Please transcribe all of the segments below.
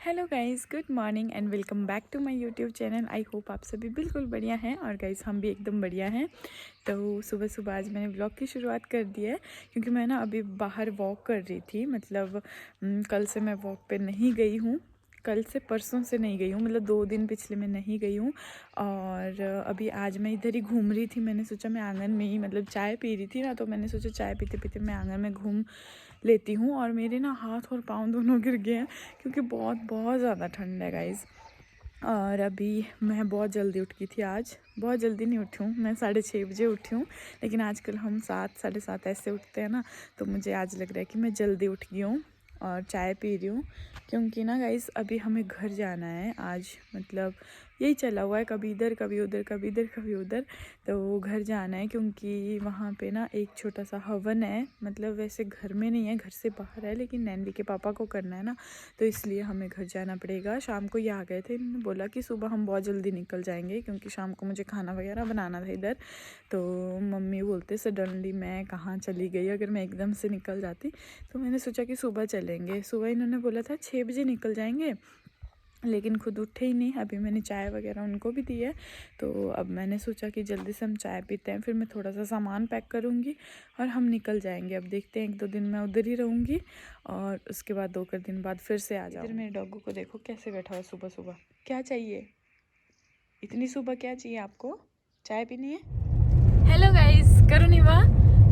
Hello guys, good morning and welcome back to my YouTube channel. I hope आप सभी बिल्कुल बढ़िया हैं और गाइस हम भी एकदम बढ़िया हैं। तो सुबह सुबह आज मैंने व्लॉग की शुरुआत कर दी है क्योंकि मैं ना अभी बाहर वॉक कर रही थी। मतलब कल से मैं वॉक पे नहीं गई हूँ, कल से परसों से नहीं गई हूँ, मतलब 2 दिन पिछले मैं नहीं गई हूँ। और अभी आज मैं इधर ही घूम रही थी। मैंने सोचा मैं आंगन में ही, मतलब चाय पी रही थी ना, तो मैंने सोचा चाय पीते पीते मैं आंगन में घूम लेती हूँ। और मेरे ना हाथ और पाँव दोनों गिर गए हैं क्योंकि बहुत बहुत ज़्यादा ठंड है गाइज़। और अभी मैं बहुत जल्दी उठ गई थी आज। बहुत जल्दी नहीं उठी हूँ, मैं 6:30 बजे उठी हूँ, लेकिन आजकल हम 7 साढ़े 7 ऐसे उठते हैं ना, तो मुझे आज लग रहा है कि मैं जल्दी उठ गई हूँ और चाय पी रही हूँ। क्योंकि ना गाइस अभी हमें घर जाना है आज। मतलब यही चला हुआ है, कभी इधर कभी उधर, कभी इधर कभी उधर। तो घर जाना है क्योंकि वहाँ पे ना एक छोटा सा हवन है। मतलब वैसे घर में नहीं है, घर से बाहर है, लेकिन नैनवी के पापा को करना है ना, तो इसलिए हमें घर जाना पड़ेगा। शाम को ये आ गए थे, इन्होंने बोला कि सुबह हम बहुत जल्दी निकल जाएंगे क्योंकि शाम को मुझे खाना वगैरह बनाना था इधर। तो मम्मी बोलते सडनली मैं कहाँ चली गई, अगर मैं एकदम से निकल जाती। तो मैंने सोचा कि सुबह चलेंगे। सुबह इन्होंने बोला था 6 बजे निकल जाएंगे, लेकिन खुद उठे ही नहीं। अभी मैंने चाय वगैरह उनको भी दी है, तो अब मैंने सोचा कि जल्दी से हम चाय पीते हैं, फिर मैं थोड़ा सा सामान पैक करूँगी और हम निकल जाएंगे। अब देखते हैं, 1-2 दिन मैं उधर ही रहूँगी और उसके बाद 2 दिन बाद फिर से आ जाऊँ। इधर मेरे डॉगो को देखो कैसे बैठा हुआ सुबह सुबह। क्या चाहिए इतनी सुबह, क्या चाहिए आपको? चाय पीनी है? हेलो गाइस, करो निवा।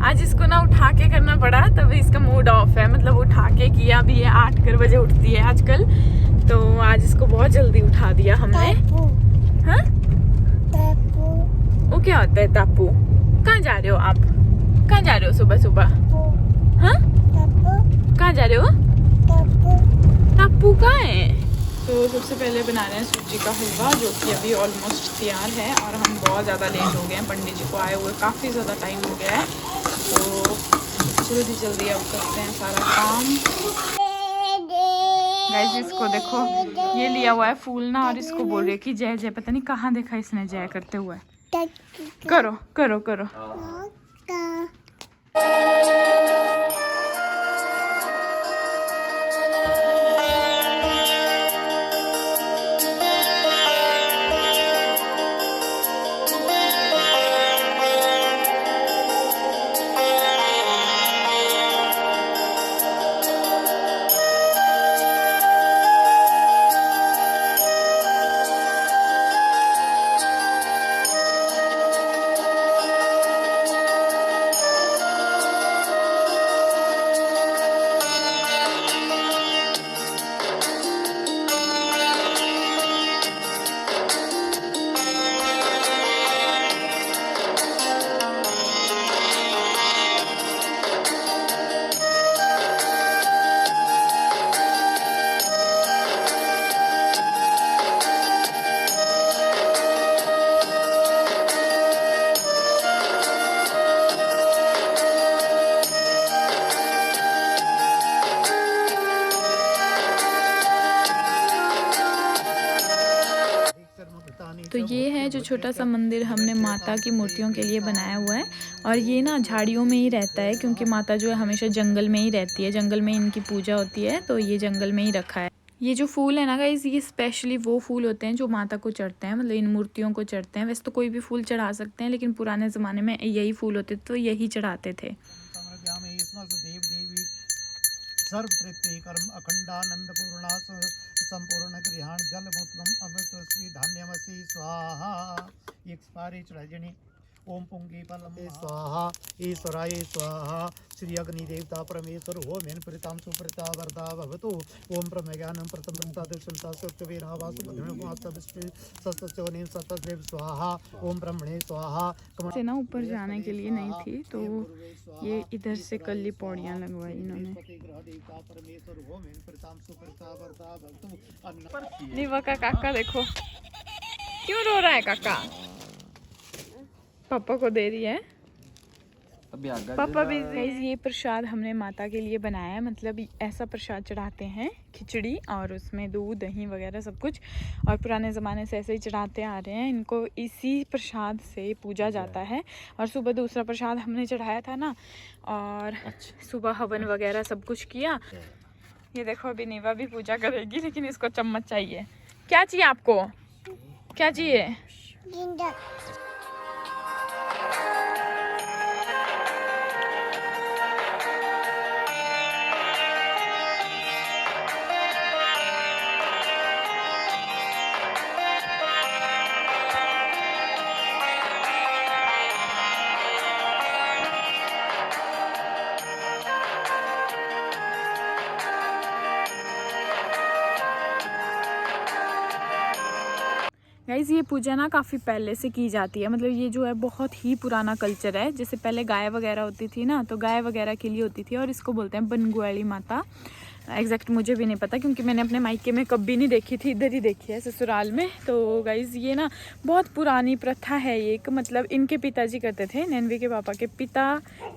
आज इसको ना उठा के करना पड़ा, तभी इसका मूड ऑफ है। मतलब उठा के किया। अभी ये 8 बजे उठती है आजकल, तो आज इसको बहुत जल्दी उठा दिया हमने। हाँ, वो क्या होता है तापू? कहाँ जा रहे हो आप? कहाँ जा रहे हो सुबह सुबह? हाँ, कहाँ जा रहे हो? तापू कहाँ है? तो सबसे पहले बना रहे हैं सूजी का हलवा, जो कि अभी ऑलमोस्ट तैयार है। और हम बहुत ज़्यादा लेट हो गए हैं, पंडित जी को आए हुए काफ़ी ज़्यादा टाइम हो गया है। तो जल्दी जल्दी अब करते हैं सारा काम। गाइस इसको देखो, ये लिया हुआ है फूल ना, और इसको बोल रही है कि जय जय। पता नहीं कहाँ देखा इसने जय करते हुए। करो करो करो। तो ये है जो छोटा सा मंदिर हमने माता की मूर्तियों के लिए बनाया हुआ है। और ये ना झाड़ियों में ही रहता है क्योंकि माता जो है हमेशा जंगल में ही रहती है, जंगल में इनकी पूजा होती है, तो ये जंगल में ही रखा है। ये जो फूल है ना गाइस, ये स्पेशली वो फूल होते हैं जो माता को चढ़ते हैं, मतलब इन मूर्तियों को चढ़ते हैं। वैसे तो कोई भी फूल चढ़ा सकते हैं, लेकिन पुराने ज़माने में यही फूल होते थे, तो यही चढ़ाते थे। सर्वतृप्तिकरम अखंडानंद पूर्णा संपूर्ण गृहाण जलभूतम अमृत श्री धान्यमसी स्वाहा। एक्सपारी रजनी ओम पुंगी फलम स्वाहा ईश्वराय स्वाहा। श्री अग्नि देवता परमेश्वर हो मेन प्रीताम सुप्रीता वरदा भवतु। ओम प्रमेज्ञानम प्रथमता दुष्टता सत्यवीरा वासुदेव सत्सचोनिम सतदेव स्वाहा। ओम ब्रह्मणे स्वाहा। से ना ऊपर जाने के लिए नहीं थी, तो ये इधर से कल्ली पौड़ियाँ लगवाई इन्होंने। निवा का काका देखो क्यों रो रहा है। काका पापा को दे रही है, पापा भी। ये प्रसाद हमने माता के लिए बनाया है। मतलब ऐसा प्रसाद चढ़ाते हैं, खिचड़ी और उसमें दूध दही वगैरह सब कुछ, और पुराने ज़माने से ऐसे ही चढ़ाते आ रहे हैं। इनको इसी प्रसाद से पूजा जाता है। और सुबह दूसरा प्रसाद हमने चढ़ाया था ना, और सुबह हवन वगैरह सब कुछ किया। ये देखो अभी नीवा भी पूजा करेगी, लेकिन इसको चम्मच चाहिए। क्या चाहिए आपको? क्या चाहिए? गाइज़ ये पूजा ना काफ़ी पहले से की जाती है, मतलब ये जो है बहुत ही पुराना कल्चर है। जैसे पहले गाय वगैरह होती थी ना, तो गाय वगैरह के लिए होती थी और इसको बोलते हैं बनगुआली माता। एग्जैक्ट मुझे भी नहीं पता क्योंकि मैंने अपने मायके में कभी नहीं देखी थी, इधर ही देखी है ससुराल में। तो गाइज़ ये ना बहुत पुरानी प्रथा है ये, एक मतलब इनके पिताजी करते थे, नैनवी के पापा के पिता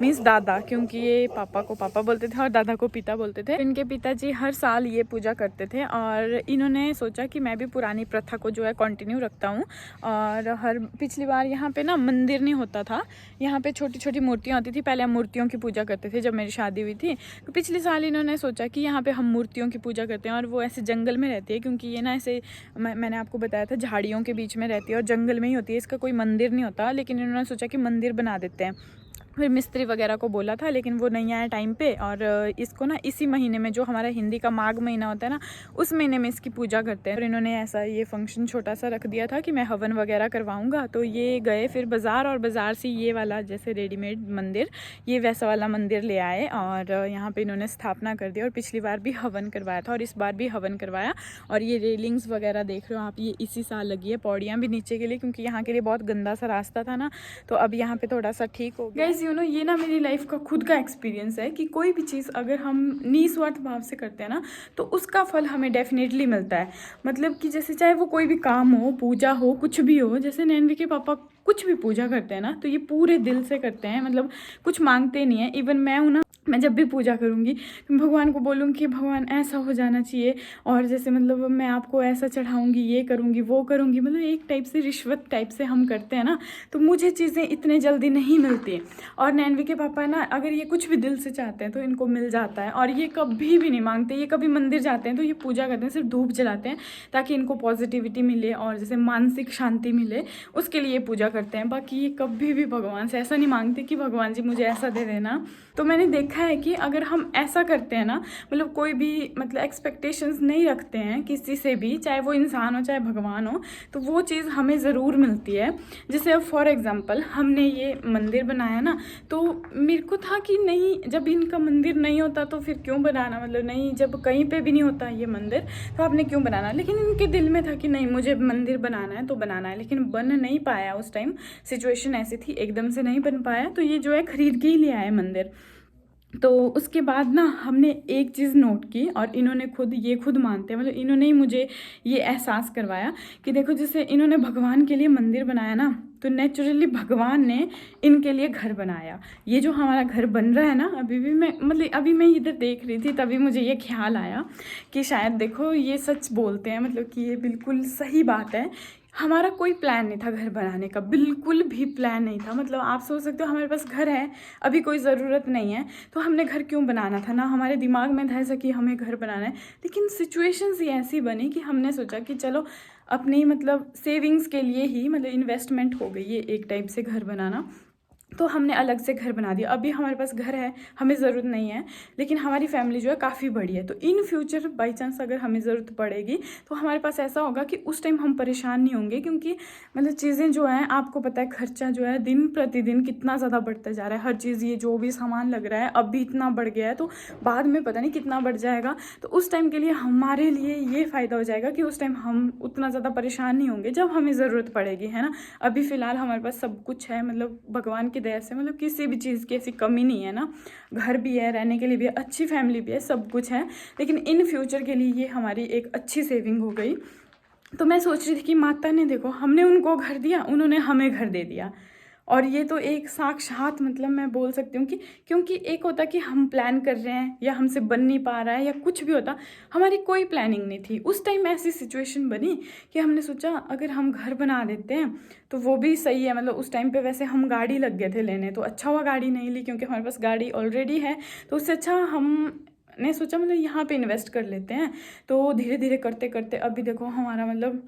मीन्स दादा, क्योंकि ये पापा को पापा बोलते थे और दादा को पिता बोलते थे। इनके पिताजी हर साल ये पूजा करते थे और इन्होंने सोचा कि मैं भी पुरानी प्रथा को जो है कंटिन्यू रखता हूँ। और पिछली बार यहाँ पे ना मंदिर नहीं होता था, यहाँ पे छोटी छोटी मूर्तियाँ होती थी। पहले हम मूर्तियों की पूजा करते थे जब मेरी शादी हुई थी, तो पिछले साल इन्होंने सोचा कि यहाँ पे हम मूर्तियों की पूजा करते हैं। और वो ऐसे जंगल में रहती है, क्योंकि ये ना ऐसे मैंने आपको बताया था झाड़ियों के बीच में रहती है और जंगल में ही होती है, इसका कोई मंदिर नहीं होता। लेकिन इन्होंने सोचा कि मंदिर बना देते हैं। फिर मिस्त्री वगैरह को बोला था, लेकिन वो नहीं आया टाइम पे। और इसको ना इसी महीने में, जो हमारा हिंदी का माघ महीना होता है ना, उस महीने में इसकी पूजा करते हैं। और इन्होंने ऐसा ये फंक्शन छोटा सा रख दिया था कि मैं हवन वगैरह करवाऊंगा। तो ये गए फिर बाज़ार, और बाज़ार से ये वाला जैसे रेडीमेड मंदिर, ये वैसा वाला मंदिर ले आए और यहाँ पे इन्होंने स्थापना कर दी। और पिछली बार भी हवन करवाया था और इस बार भी हवन करवाया। और ये रेलिंग्स वगैरह देख रहे हो आप, ये इसी साल लगी है। पौड़ियाँ भी नीचे के लिए, क्योंकि यहाँ के लिए बहुत गंदा सा रास्ता था ना, तो अब यहाँ पे थोड़ा सा ठीक हो गया। ये ना मेरी लाइफ का खुद का एक्सपीरियंस है कि कोई भी चीज़ अगर हम निस्वार्थ भाव से करते हैं ना, तो उसका फल हमें डेफिनेटली मिलता है। मतलब कि जैसे चाहे वो कोई भी काम हो, पूजा हो, कुछ भी हो। जैसे नैनवी के पापा कुछ भी पूजा करते हैं ना, तो ये पूरे दिल से करते हैं, मतलब कुछ मांगते नहीं है। इवन मैं हूँ ना, मैं जब भी पूजा करूँगी भगवान को बोलूँगी कि भगवान ऐसा हो जाना चाहिए, और जैसे मतलब मैं आपको ऐसा चढ़ाऊँगी, ये करूँगी, वो करूँगी। मतलब एक टाइप से रिश्वत टाइप से हम करते हैं ना, तो मुझे चीज़ें इतने जल्दी नहीं मिलती। और नैनवी के पापा ना, अगर ये कुछ भी दिल से चाहते हैं तो इनको मिल जाता है। और ये कभी भी नहीं मांगते, ये कभी मंदिर जाते हैं तो ये पूजा करते हैं, सिर्फ धूप जलाते हैं ताकि इनको पॉजिटिविटी मिले और जैसे मानसिक शांति मिले, उसके लिए पूजा करते हैं। बाकी ये कभी भी भगवान से ऐसा नहीं मांगते कि भगवान जी मुझे ऐसा दे देना। तो मैंने देखा है कि अगर हम ऐसा करते हैं ना, मतलब कोई भी मतलब एक्सपेक्टेशंस नहीं रखते हैं किसी से भी, चाहे वो इंसान हो चाहे भगवान हो, तो वो चीज़ हमें ज़रूर मिलती है। जैसे अब फॉर एग्जांपल हमने ये मंदिर बनाया ना, तो मेरे को था कि नहीं, जब इनका मंदिर नहीं होता तो फिर क्यों बनाना, मतलब नहीं, जब कहीं पे भी नहीं होता ये मंदिर तो आपने क्यों बनाना। लेकिन इनके दिल में था कि नहीं, मुझे मंदिर बनाना है तो बनाना है। लेकिन बन नहीं पाया, उस टाइम सिचुएशन ऐसी थी, एकदम से नहीं बन पाया। तो ये जो है खरीद के ही ले आए मंदिर। तो उसके बाद ना हमने एक चीज़ नोट की, और इन्होंने खुद मानते हैं, मतलब इन्होंने ही मुझे ये एहसास करवाया कि देखो, जैसे इन्होंने भगवान के लिए मंदिर बनाया ना, तो नेचुरली भगवान ने इनके लिए घर बनाया। ये जो हमारा घर बन रहा है ना, अभी मैं इधर देख रही थी, तभी मुझे ये ख्याल आया कि शायद देखो ये सच बोलते हैं, मतलब कि ये बिल्कुल सही बात है। हमारा कोई प्लान नहीं था घर बनाने का, बिल्कुल भी प्लान नहीं था। मतलब आप सोच सकते हो हमारे पास घर है, अभी कोई ज़रूरत नहीं है, तो हमने घर क्यों बनाना था ना, हमारे दिमाग में था ऐसा कि हमें घर बनाना है। लेकिन सिचुएशंस ही ऐसी बनी कि हमने सोचा कि चलो अपनी मतलब सेविंग्स के लिए ही, मतलब इन्वेस्टमेंट हो गई ये एक टाइप से घर बनाना, तो हमने अलग से घर बना दिया। अभी हमारे पास घर है, हमें ज़रूरत नहीं है, लेकिन हमारी फैमिली जो है काफ़ी बड़ी है। तो इन फ्यूचर बाई चांस अगर हमें ज़रूरत पड़ेगी तो हमारे पास ऐसा होगा कि उस टाइम हम परेशान नहीं होंगे, क्योंकि मतलब चीज़ें जो हैं, आपको पता है खर्चा जो है दिन प्रतिदिन कितना ज़्यादा बढ़ता जा रहा है। हर चीज़, ये जो भी सामान लग रहा है अब भी इतना बढ़ गया है, तो बाद में पता नहीं कितना बढ़ जाएगा। तो उस टाइम के लिए हमारे लिए ये फ़ायदा हो जाएगा कि उस टाइम हम उतना ज़्यादा परेशान नहीं होंगे जब हमें ज़रूरत पड़ेगी, है ना। अभी फ़िलहाल हमारे पास सब कुछ है, मतलब भगवान की दया से, मतलब किसी भी चीज़ की ऐसी कमी नहीं है ना। घर भी है, रहने के लिए भी, अच्छी फैमिली भी है, सब कुछ है। लेकिन इन फ्यूचर के लिए ये हमारी एक अच्छी सेविंग हो गई। तो मैं सोच रही थी कि माता ने, देखो, हमने उनको घर दिया, उन्होंने हमें घर दे दिया। और ये तो एक साक्षात, मतलब मैं बोल सकती हूँ कि, क्योंकि एक होता कि हम प्लान कर रहे हैं या हमसे बन नहीं पा रहा है या कुछ भी होता, हमारी कोई प्लानिंग नहीं थी। उस टाइम ऐसी सिचुएशन बनी कि हमने सोचा अगर हम घर बना देते हैं तो वो भी सही है। मतलब उस टाइम पे वैसे हम गाड़ी लग गए थे लेने, तो अच्छा हुआ गाड़ी नहीं ली, क्योंकि हमारे पास गाड़ी ऑलरेडी है। तो उससे अच्छा हम ने सोचा मतलब यहाँ पे इन्वेस्ट कर लेते हैं। तो धीरे धीरे करते करते अभी देखो हमारा मतलब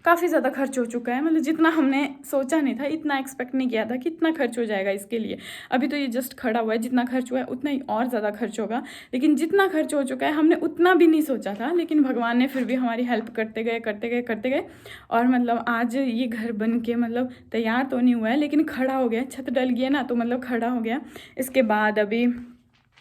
काफ़ी ज़्यादा खर्च हो चुका है। मतलब जितना हमने सोचा नहीं था, इतना एक्सपेक्ट नहीं किया था कि इतना खर्च हो जाएगा इसके लिए। अभी तो ये जस्ट खड़ा हुआ है, जितना खर्च हुआ है उतना ही और ज़्यादा खर्च होगा, लेकिन जितना खर्च हो चुका है हमने उतना भी नहीं सोचा था। लेकिन भगवान ने फिर भी हमारी हेल्प करते गए करते गए करते गए, और मतलब आज ये घर बन के मतलब तैयार तो नहीं हुआ है लेकिन खड़ा हो गया, छत डल गया ना, तो मतलब खड़ा हो गया। इसके बाद अभी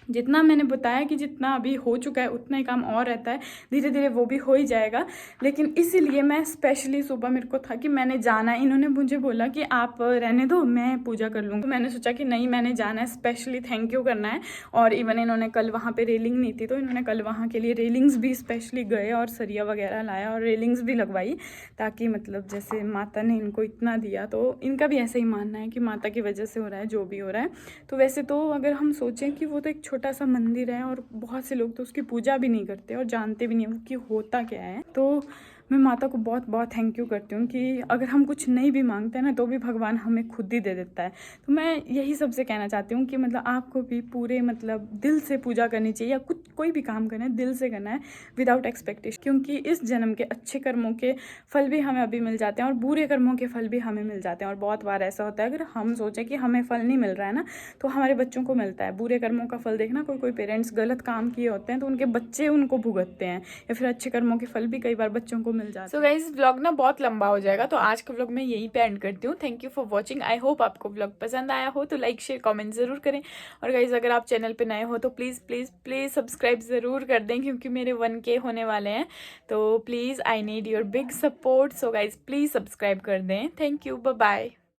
जितना मैंने बताया कि जितना अभी हो चुका है उतना ही काम और रहता है, धीरे धीरे वो भी हो ही जाएगा। लेकिन इसीलिए मैं स्पेशली सुबह मेरे को था कि मैंने जाना है, इन्होंने मुझे बोला कि आप रहने दो मैं पूजा कर लूँगी। तो मैंने सोचा कि नहीं, मैंने जाना है, स्पेशली थैंक यू करना है। और इवन इन्होंने कल वहाँ पे रेलिंग नहीं थी तो इन्होंने कल वहाँ के लिए रेलिंग्स भी स्पेशली गए और सरिया वगैरह लाया और रेलिंग्स भी लगवाई, ताकि मतलब जैसे माता ने इनको इतना दिया तो इनका भी ऐसा ही मानना है कि माता की वजह से हो रहा है जो भी हो रहा है। तो वैसे तो अगर हम सोचें कि वो तो एक छोटा सा मंदिर है और बहुत से लोग तो उसकी पूजा भी नहीं करते और जानते भी नहीं है कि होता क्या है। तो मैं माता को बहुत बहुत थैंक यू करती हूँ कि अगर हम कुछ नहीं भी मांगते हैं ना तो भी भगवान हमें खुद ही दे देता है। तो मैं यही सबसे कहना चाहती हूँ कि मतलब आपको भी पूरे मतलब दिल से पूजा करनी चाहिए, या कुछ कोई भी काम करना है दिल से करना है, विदाउट एक्सपेक्टेशन। क्योंकि इस जन्म के अच्छे कर्मों के फल भी हमें अभी मिल जाते हैं और बुरे कर्मों के फल भी हमें मिल जाते हैं। और बहुत बार ऐसा होता है अगर हम सोचें कि हमें फल नहीं मिल रहा है ना, तो हमारे बच्चों को मिलता है। बुरे कर्मों का फल देखना, कोई कोई पेरेंट्स गलत काम किए होते हैं तो उनके बच्चे उनको भुगतते हैं, या फिर अच्छे कर्मों के फल भी कई बार बच्चों को मिल जाते हैं। सो गाइस, व्लॉग ना बहुत लंबा हो जाएगा तो आज का व्लॉग मैं यहीं पे एंड करती हूँ। Thank you for watching. I hope आपको व्लॉग पसंद आया हो, तो लाइक शेयर कमेंट ज़रूर करें। और गाइस अगर आप चैनल पे नए हो तो प्लीज़ प्लीज़ प्लीज़ सब्सक्राइब ज़रूर कर दें, क्योंकि मेरे 1K होने वाले हैं। तो please I need your big support. So guys please subscribe कर दें। Thank you, bye bye.